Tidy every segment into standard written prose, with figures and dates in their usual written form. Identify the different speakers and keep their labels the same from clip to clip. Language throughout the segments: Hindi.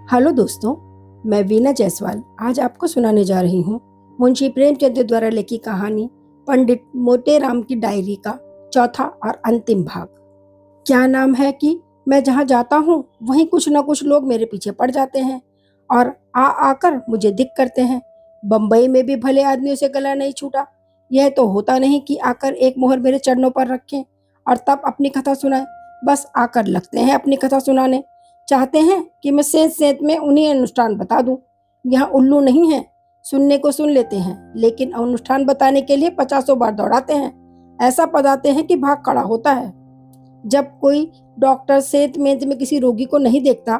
Speaker 1: हेलो दोस्तों, मैं वीना जायसवाल आज आपको सुनाने जा रही हूँ मुंशी प्रेमचंद द्वारा लिखी कहानी पंडित मोटेराम की डायरी का चौथा और अंतिम भाग। क्या नाम है कि मैं जहाँ जाता हूँ वहीं कुछ न कुछ लोग मेरे पीछे पड़ जाते हैं और आकर मुझे दिक करते हैं। बम्बई में भी भले आदमियों से गला नहीं छूटा। यह तो होता नहीं कि आकर एक मोहर मेरे चरणों पर रखें और तब अपनी कथा सुनाएं। बस आकर लगते हैं अपनी कथा सुनाने। चाहते हैं कि मैं सेंत सेंत में उन्हीं अनुष्ठान बता दूं। यहाँ उल्लू नहीं है, सुनने को सुन लेते हैं, लेकिन अनुष्ठान बताने के लिए 50 बार दौड़ाते हैं। ऐसा पदाते हैं कि भाग खड़ा होता है। जब कोई डॉक्टर सेंत मेंत में किसी रोगी को नहीं देखता,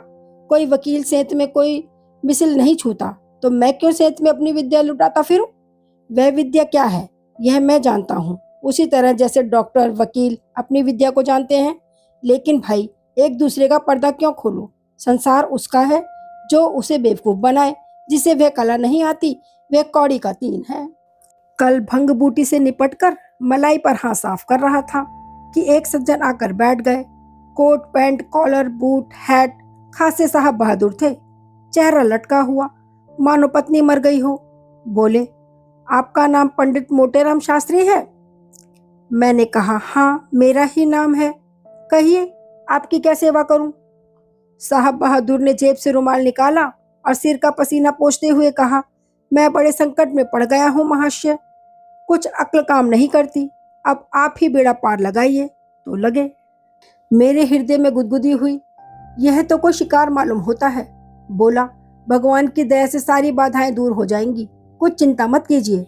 Speaker 1: कोई वकील सेंत में कोई मिसिल नहीं छूता, तो मैं क्यों सेंत में अपनी विद्या लुटाता फिरूं? वह विद्या क्या है यह मैं जानता हूँ, उसी तरह जैसे डॉक्टर वकील अपनी विद्या को जानते हैं। लेकिन भाई, एक दूसरे का पर्दा क्यों खोलो? संसार उसका है जो उसे बेवकूफ बनाए। जिसे वह कला नहीं आती वह कौड़ी का तीन है। कल भंग बूटी से निपटकर मलाई पर हाथ साफ कर रहा था कि एक सज्जन आकर बैठ गए। Coat pant collar boot hat, खासे साहब बहादुर थे। चेहरा लटका हुआ मानो पत्नी मर गई हो। बोले, आपका नाम पंडित मोटेराम शास्त्री है? मैंने कहा, हाँ मेरा ही नाम है। कहिए, आपकी क्या सेवा करूं? साहब बहादुर ने जेब से रुमाल निकाला और सिर का पसीना पोंछते हुए कहा, मैं बड़े संकट में पड़ गया हूं महाशय। कुछ अक्ल काम नहीं करती। अब आप ही बेड़ा पार लगाइए। तो लगे। मेरे हृदय में गुदगुदी हुई। यह तो कोई शिकार मालूम होता है। बोला, भगवान की दया से सारी बाधाएं दूर हो जाएंगी, कुछ चिंता मत कीजिए।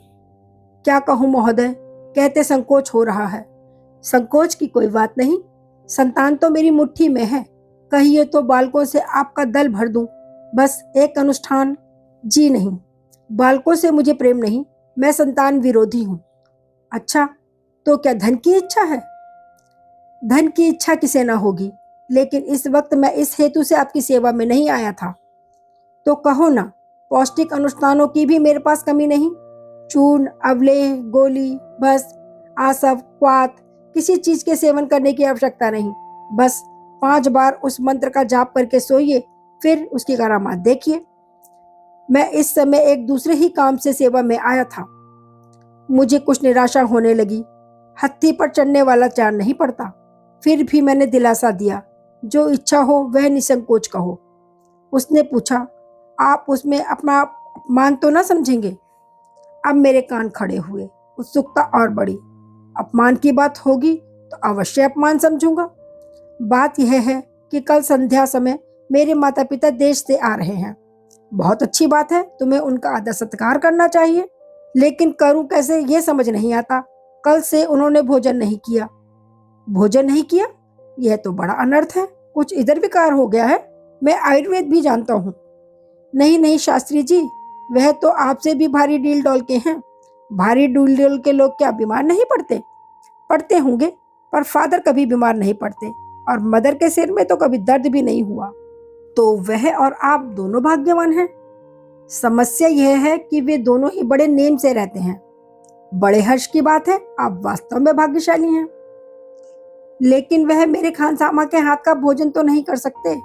Speaker 1: क्या कहूँ महोदय, कहते संकोच हो रहा है। संकोच की कोई बात नहीं, संतान तो मेरी मुट्ठी में है। कहिए तो बालकों से आपका दल भर दूं। बस एक अनुष्ठान। जी नहीं, बालकों से मुझे प्रेम नहीं, मैं संतान विरोधी हूँ। अच्छा, तो क्या धन की इच्छा है? धन की इच्छा किसे ना होगी, लेकिन इस वक्त मैं इस हेतु से आपकी सेवा में नहीं आया था। तो कहो ना, पौष्टिक अनुष्ठानों की भी मेरे पास कमी नहीं। चूर्ण, अवलेह, गोली, भस्म, आसव, क्वाथ, किसी चीज के सेवन करने की आवश्यकता नहीं। बस 5 बार उस मंत्र का जाप करके सोइए, फिर उसकी करामात देखिए। मैं इस समय एक दूसरे ही काम से सेवा में आया था। मुझे कुछ निराशा होने लगी। हत्थी पर चढ़ने वाला चार नहीं पड़ता। फिर भी मैंने दिलासा दिया, जो इच्छा हो वह निसंकोच कहो। उसने पूछा, आप उसमें अपना अपमान तो ना समझेंगे? अब मेरे कान खड़े हुए, उत्सुकता और बढ़ी। अपमान की बात होगी तो अवश्य अपमान समझूंगा। बात यह है कि कल संध्या समय मेरे माता पिता देश से आ रहे हैं। बहुत अच्छी बात है, तुम्हें उनका आदर सत्कार करना चाहिए, लेकिन करूं कैसे ये समझ नहीं आता। कल से उन्होंने भोजन नहीं किया। भोजन नहीं किया? यह तो बड़ा अनर्थ है। कुछ इधर विकार हो गया है। मैं आयुर्वेद भी जानता हूँ। नहीं नहीं शास्त्री जी, वह तो आपसे भी भारी डील डॉल के हैं। भारी डील डॉल के लोग क्या बीमार नहीं पड़ते? पड़ते होंगे, पर फादर कभी बीमार नहीं पड़ते, और मदर के सिर में तो कभी दर्द भी नहीं हुआ। तो वह और आप दोनों भाग्यवान हैं। समस्या यह है कि वे दोनों ही बड़े नेम से रहते हैं। बड़े हर्ष की बात है, आप वास्तव में भाग्यशाली हैं। लेकिन वह मेरे खानसामा के हाथ का भोजन तो नहीं कर सकते।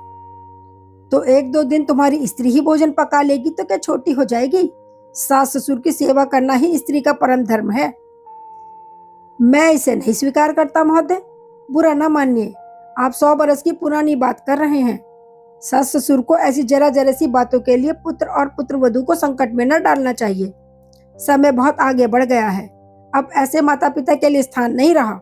Speaker 1: तो 1-2 दिन तुम्हारी स्त्री ही भोजन पका लेगी तो क्या छोटी हो जाएगी? सास ससुर की सेवा करना ही स्त्री का परम धर्म है। मैं इसे नहीं स्वीकार करता महोदय। बुरा न मानिए, आप 100 बरस की पुरानी बात कर रहे हैं। सास ससुर को ऐसी जरा जरा सी बातों के लिए पुत्र और पुत्र वधू को संकट में न डालना चाहिए। समय बहुत आगे बढ़ गया है, अब ऐसे माता पिता के लिए स्थान नहीं रहा।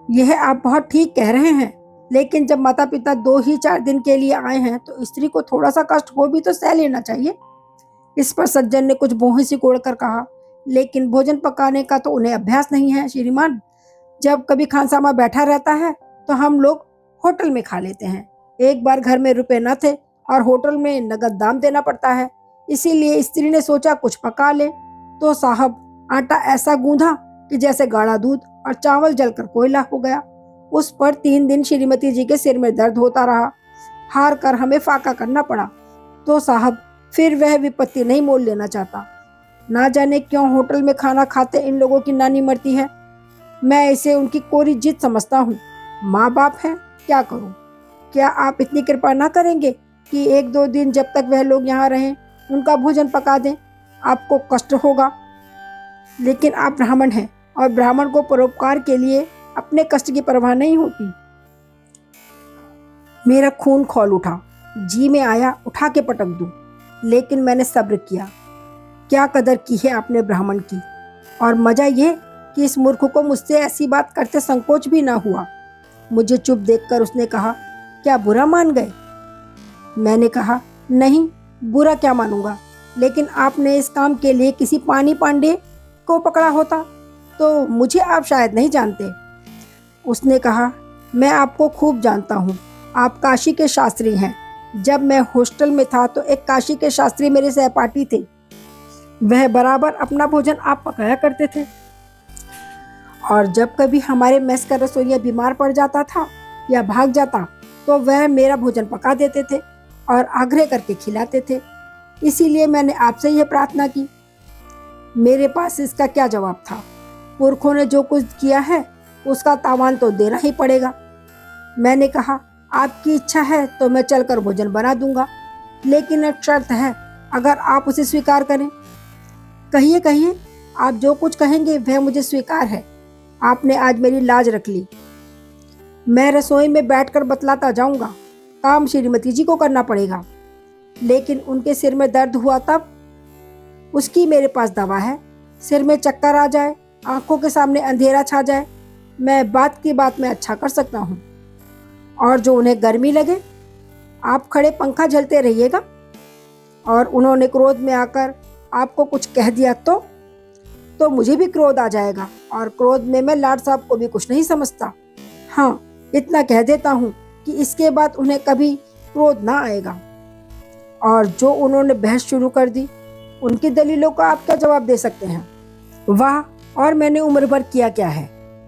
Speaker 1: यह आप बहुत ठीक कह रहे हैं, लेकिन जब माता पिता 2 ही 4 दिन के लिए आए हैं तो स्त्री को थोड़ा सा कष्ट हो भी तो सह लेना चाहिए। इस पर सज्जन ने कुछ भौहें सिकोड़ कर कहा, लेकिन भोजन पकाने का तो उन्हें अभ्यास नहीं है श्रीमान। जब कभी खानसामा बैठा रहता है तो हम लोग होटल में खा लेते हैं। एक बार घर में रुपए न थे और होटल में नगद दाम देना पड़ता है, इसीलिए स्त्री ने सोचा कुछ पका ले। तो साहब, आटा ऐसा गूंधा कि जैसे गाढ़ा दूध, और चावल जलकर कोयला हो गया। उस पर 3 दिन श्रीमती जी के सिर में दर्द होता रहा। हार कर हमें फाका करना पड़ा। तो साहब, फिर वह विपत्ति नहीं मोल लेना चाहता। ना जाने क्यों होटल में खाना खाते इन लोगों की नानी मरती है। मैं इसे उनकी कोरी जिद समझता हूँ। माँ बाप है, क्या करूँ? क्या आप इतनी कृपा ना करेंगे कि 1-2 दिन जब तक वह लोग यहाँ रहें उनका भोजन पका दें। आपको कष्ट होगा, लेकिन आप ब्राह्मण हैं और ब्राह्मण को परोपकार के लिए अपने कष्ट की परवाह नहीं होती। मेरा खून खौल उठा, जी में आया उठा के पटक दूं, लेकिन मैंने सब्र किया। क्या कदर की है आपने ब्राह्मण की, और मजा ये कि इस मूर्ख को मुझसे ऐसी बात करते संकोच भी ना हुआ। मुझे चुप देखकर उसने कहा, क्या बुरा मान गए? मैंने कहा, नहीं, बुरा क्या मानूंगा, लेकिन आपने इस काम के लिए किसी पानी पांडे को पकड़ा होता तो मुझे आप शायद नहीं जानते। उसने कहा, मैं आपको खूब जानता हूँ, आप काशी के शास्त्री हैं। जब मैं हॉस्टल में था तो एक काशी के शास्त्री मेरे सहपाठी थे। वह बराबर अपना भोजन आप पकाया करते थे, और जब कभी हमारे मेस का रसोइया बीमार पड़ जाता था या भाग जाता तो वह मेरा भोजन पका देते थे और आग्रह करके खिलाते थे। इसीलिए मैंने आपसे यह प्रार्थना की। मेरे पास इसका क्या जवाब था? पुरखों ने जो कुछ किया है उसका तावान तो देना ही पड़ेगा। मैंने कहा, आपकी इच्छा है तो मैं चलकर भोजन बना दूंगा, लेकिन एक शर्त है, अगर आप उसे स्वीकार करें। कहिए कहिए, आप जो कुछ कहेंगे वह मुझे स्वीकार है। आपने आज मेरी लाज रख ली। मैं रसोई में बैठकर बतलाता जाऊंगा, काम श्रीमती जी को करना पड़ेगा। लेकिन उनके सिर में दर्द हुआ तब? उसकी मेरे पास दवा है। सिर में चक्कर आ जाए, आंखों के सामने अंधेरा छा जाए, मैं बात की बात में अच्छा कर सकता हूँ। और जो उन्हें गर्मी लगे, आप खड़े पंखा झलते रहिएगा। और उन्होंने क्रोध में आकर आपको कुछ कह दिया तो मुझे भी क्रोध आ जाएगा, और क्रोध में मैं लाड साहब को भी कुछ नहीं समझता। हाँ, इतना कह देता हूँ कि इसके बाद उन्हें कभी क्रोध ना आएगा। और जो उन्होंने बहस शुरू कर दी, उनकी दलीलों का आप क्या जवाब दे सकते हैं? वाह, और मैंने उम्र भर किया क्या है?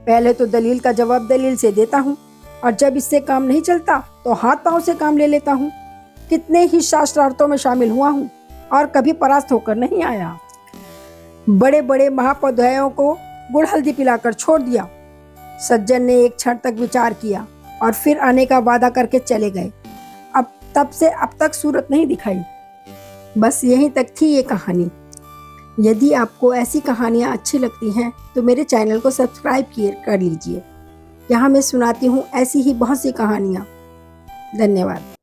Speaker 1: पहले तो दलील का जवाब दलील से देता हूँ, और जब इससे काम नहीं चलता तो हाथ पांव से काम ले लेता हूँ। कितने ही शास्त्रार्थों में शामिल हुआ हूँ और कभी परास्त होकर नहीं आया। बड़े बड़े महापौध्यायों को गुड़ हल्दी पिलाकर छोड़ दिया। सज्जन ने एक क्षण तक विचार किया और फिर आने का वादा करके चले गए। अब तब से अब तक सूरत नहीं दिखाई। बस यहीं तक थी ये कहानी। यदि आपको ऐसी कहानियाँ अच्छी लगती हैं तो मेरे चैनल को सब्सक्राइब कर लीजिए। यहाँ मैं सुनाती हूँ ऐसी ही बहुत सी कहानियाँ। धन्यवाद।